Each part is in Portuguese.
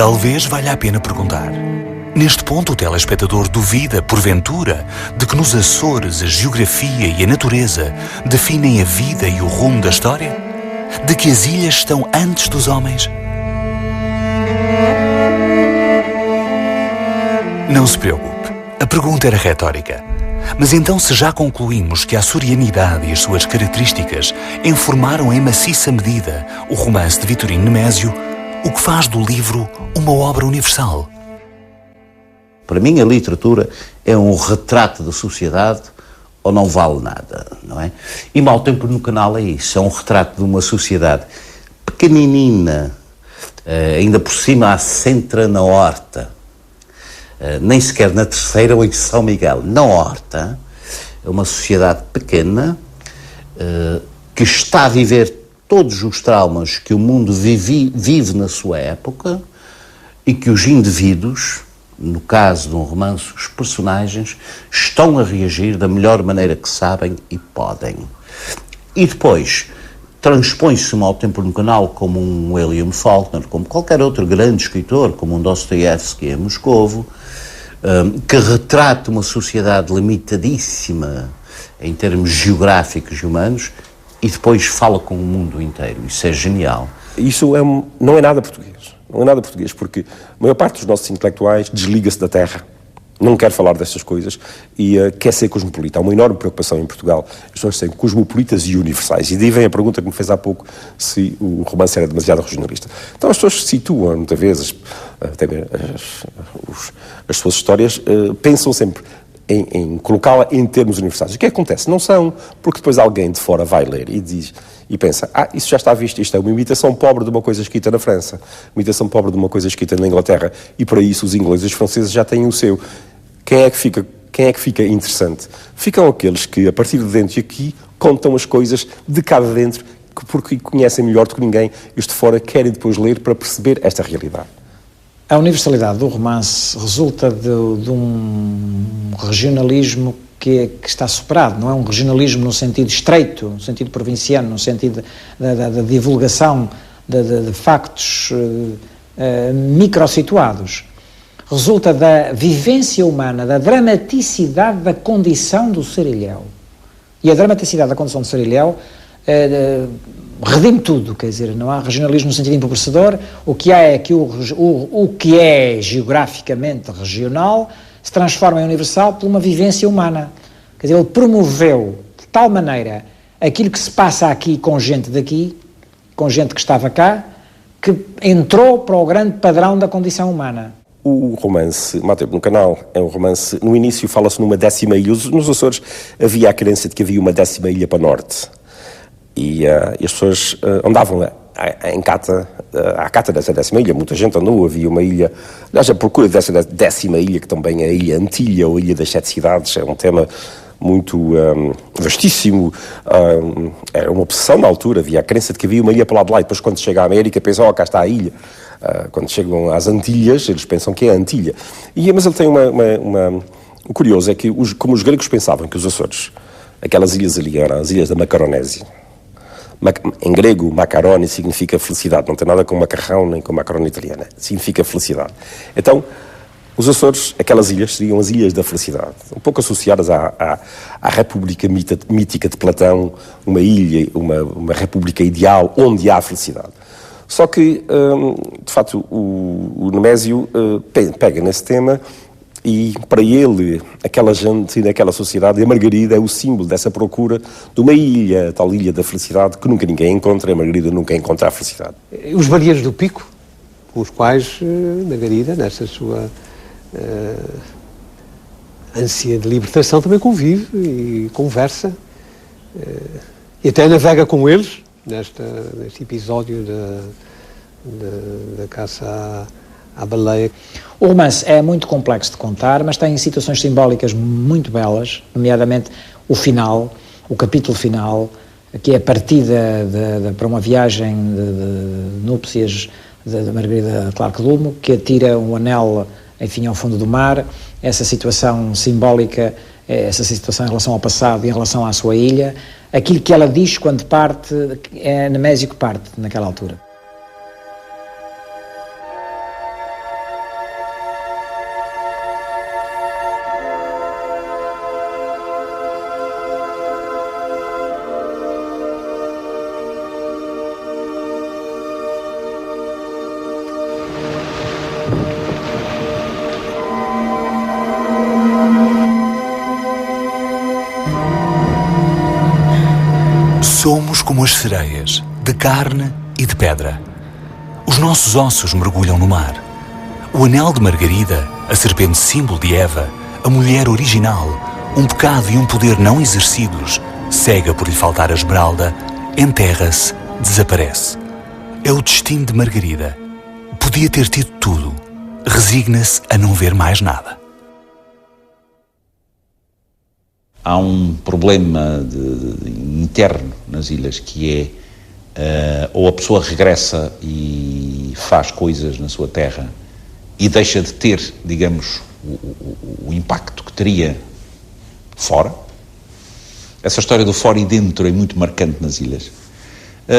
Talvez valha a pena perguntar. Neste ponto, o telespectador duvida, porventura, de que nos Açores a geografia e a natureza definem a vida e o rumo da história? De que as ilhas estão antes dos homens? Não se preocupe, a pergunta era retórica. Mas então, se já concluímos que a açorianidade e as suas características informaram em maciça medida o romance de Vitorino Nemésio, o que faz do livro uma obra universal? Para mim, a literatura é um retrato da sociedade ou não vale nada, não é? E Mau Tempo no Canal é isso, é um retrato de uma sociedade pequeninina, ainda por cima assenta na horta, nem sequer na Terceira ou em São Miguel, na horta, é uma sociedade pequena que está a viver todos os traumas que o mundo vive na sua época e que os indivíduos, no caso de um romance, os personagens, estão a reagir da melhor maneira que sabem e podem. E depois transpõe-se Mau Tempo no Canal como um William Faulkner, como qualquer outro grande escritor, como um Dostoiévski em Moscovo, que retrata uma sociedade limitadíssima em termos geográficos e humanos, e depois fala com o mundo inteiro. Isso é genial. Isso não é nada português. Não é nada português, porque a maior parte dos nossos intelectuais desliga-se da terra, não quer falar destas coisas e quer ser cosmopolita. Há uma enorme preocupação em Portugal, as pessoas serem cosmopolitas e universais. E daí vem a pergunta que me fez há pouco, se o romance era demasiado regionalista. Então as pessoas se situam, muitas vezes, até as suas histórias, pensam sempre em colocá-la em termos universais. O que acontece? Não são, porque depois alguém de fora vai ler e diz... E pensa, isso já está visto, isto é uma imitação pobre de uma coisa escrita na França, uma imitação pobre de uma coisa escrita na Inglaterra, e para isso os ingleses e os franceses já têm o seu. Quem é que fica interessante? Ficam aqueles que, a partir de dentro e aqui, contam as coisas de cá de dentro, porque conhecem melhor do que ninguém, e os de fora querem depois ler para perceber esta realidade. A universalidade do romance resulta de um regionalismo que está superado, não é um regionalismo no sentido estreito, no sentido provinciano, no sentido da divulgação de factos microsituados. Resulta da vivência humana, da dramaticidade da condição do ser-ilhéu. E a dramaticidade da condição do ser-ilhéu redime tudo, quer dizer, não há regionalismo no sentido empobrecedor. O que há é que o que é geograficamente regional se transforma em universal por uma vivência humana. Quer dizer, ele promoveu de tal maneira aquilo que se passa aqui com gente daqui, com gente que estava cá, que entrou para o grande padrão da condição humana. O romance Mau Tempo no Canal é um romance, no início fala-se numa 10ª ilha. Nos Açores havia a crença de que havia uma 10ª ilha para norte. E as pessoas andavam à cata dessa 10ª ilha, muita gente andou, havia uma ilha, aliás, a procura dessa 10ª ilha, que também é a Ilha Antilha, ou a Ilha das 7 Cidades, é um tema muito vastíssimo, era uma obsessão na altura, havia a crença de que havia uma ilha para lá de lá, e depois quando chega à América pensam, cá está a ilha. Quando chegam às Antilhas, eles pensam que é a Antilha. Mas ele tem o curioso é que, como os gregos pensavam que os Açores, aquelas ilhas ali eram as ilhas da Macaronésia. Em grego, macaroni significa felicidade, não tem nada com macarrão nem com macaroni italiana, significa felicidade. Então, os Açores, aquelas ilhas, seriam as ilhas da felicidade, um pouco associadas à república mítica de Platão, uma ilha, uma república ideal onde há felicidade. Só que, de facto, o Nemésio pega nesse tema e, para ele, aquela gente e naquela sociedade, a Margarida é o símbolo dessa procura de uma ilha, a tal ilha da felicidade, que nunca ninguém encontra, a Margarida nunca encontra a felicidade. Os Marinheiros do Pico, com os quais Margarida, nessa sua ânsia de libertação, também convive e conversa, e até navega com eles, neste episódio da caça à baleia. O romance é muito complexo de contar, mas tem situações simbólicas muito belas, nomeadamente o final, o capítulo final, que é a partida para uma viagem de núpcias da Margarida Clark Dulmo, que atira um anel, enfim, ao fundo do mar. Essa situação simbólica, essa situação em relação ao passado e em relação à sua ilha, aquilo que ela diz quando parte, é Nemésio que parte naquela altura. Somos como as sereias, de carne e de pedra. Os nossos ossos mergulham no mar. O anel de Margarida, a serpente símbolo de Eva, a mulher original, um pecado e um poder não exercidos, cega por lhe faltar a esmeralda, enterra-se, desaparece. É o destino de Margarida. Podia ter tido tudo. Resigna-se a não ver mais nada. Há um problema interno nas ilhas que é ou a pessoa regressa e faz coisas na sua terra e deixa de ter, digamos, o impacto que teria fora. Essa história do fora e dentro é muito marcante nas ilhas.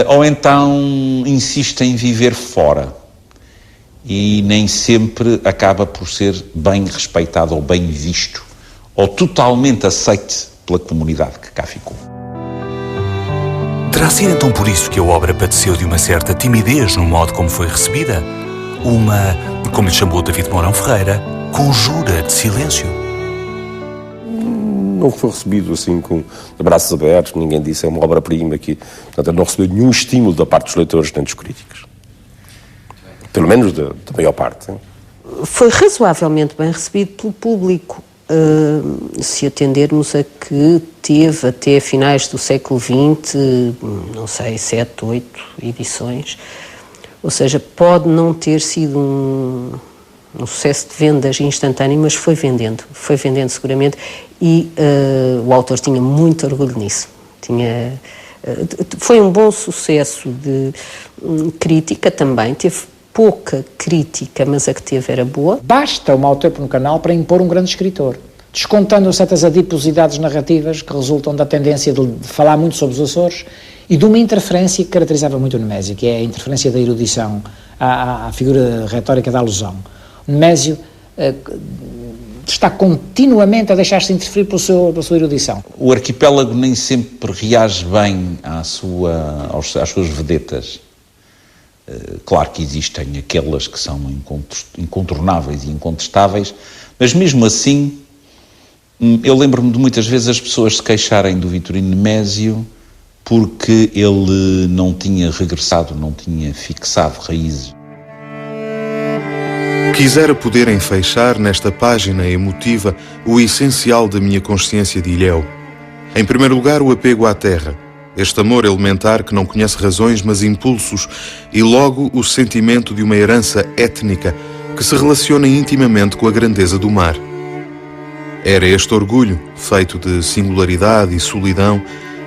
Ou então insiste em viver fora e nem sempre acaba por ser bem respeitado ou bem visto ou totalmente aceite pela comunidade que cá ficou. Terá sido então por isso que a obra padeceu de uma certa timidez no modo como foi recebida? Uma, como lhe chamou David Mourão Ferreira, conjura de silêncio? Não foi recebido assim com braços abertos, ninguém disse é uma obra-prima aqui. Portanto, ele não recebeu nenhum estímulo da parte dos leitores nem dos críticos. Pelo menos da maior parte. Foi razoavelmente bem recebido pelo público, se atendermos a que teve até finais do século XX, não sei, 7, 8 edições. Ou seja, pode não ter sido um sucesso de vendas instantâneo, mas foi vendendo seguramente, e o autor tinha muito orgulho nisso. Foi um bom sucesso de crítica também, teve pouca crítica, mas a que teve era boa. Basta uma autor no canal para impor um grande escritor, descontando certas adiposidades narrativas que resultam da tendência de falar muito sobre os Açores e de uma interferência que caracterizava muito o Nemésio, que é a interferência da erudição, à figura retórica da alusão. O Nemésio está continuamente a deixar-se interferir pela sua erudição. O arquipélago nem sempre reage bem às suas vedetas. Claro que existem aquelas que são incontornáveis e incontestáveis, mas mesmo assim, eu lembro-me de muitas vezes as pessoas se queixarem do Vitorino Nemésio porque ele não tinha regressado, não tinha fixado raízes. Quisera poder enfeixar nesta página emotiva o essencial da minha consciência de ilhéu. Em primeiro lugar, o apego à terra, este amor elementar que não conhece razões mas impulsos, e logo o sentimento de uma herança étnica que se relaciona intimamente com a grandeza do mar. Era este orgulho, feito de singularidade e solidão,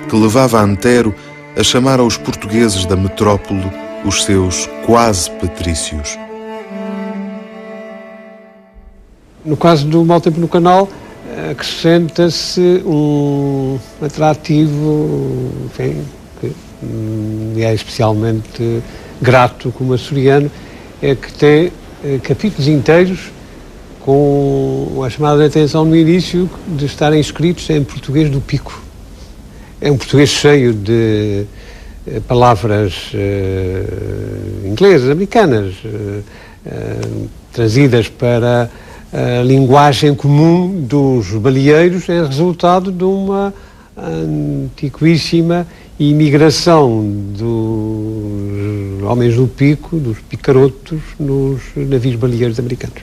que levava Antero a chamar aos portugueses da metrópole os seus quase patrícios. No caso do Mau Tempo no Canal, acrescenta-se um atrativo, enfim, que me é especialmente grato como açoriano, é que tem capítulos inteiros com a chamada atenção no início de estarem escritos em português do Pico. É um português cheio de palavras inglesas, americanas, trazidas para a linguagem comum dos baleeiros, é resultado de uma antiquíssima imigração dos homens do Pico, dos picarotos, nos navios baleeiros americanos.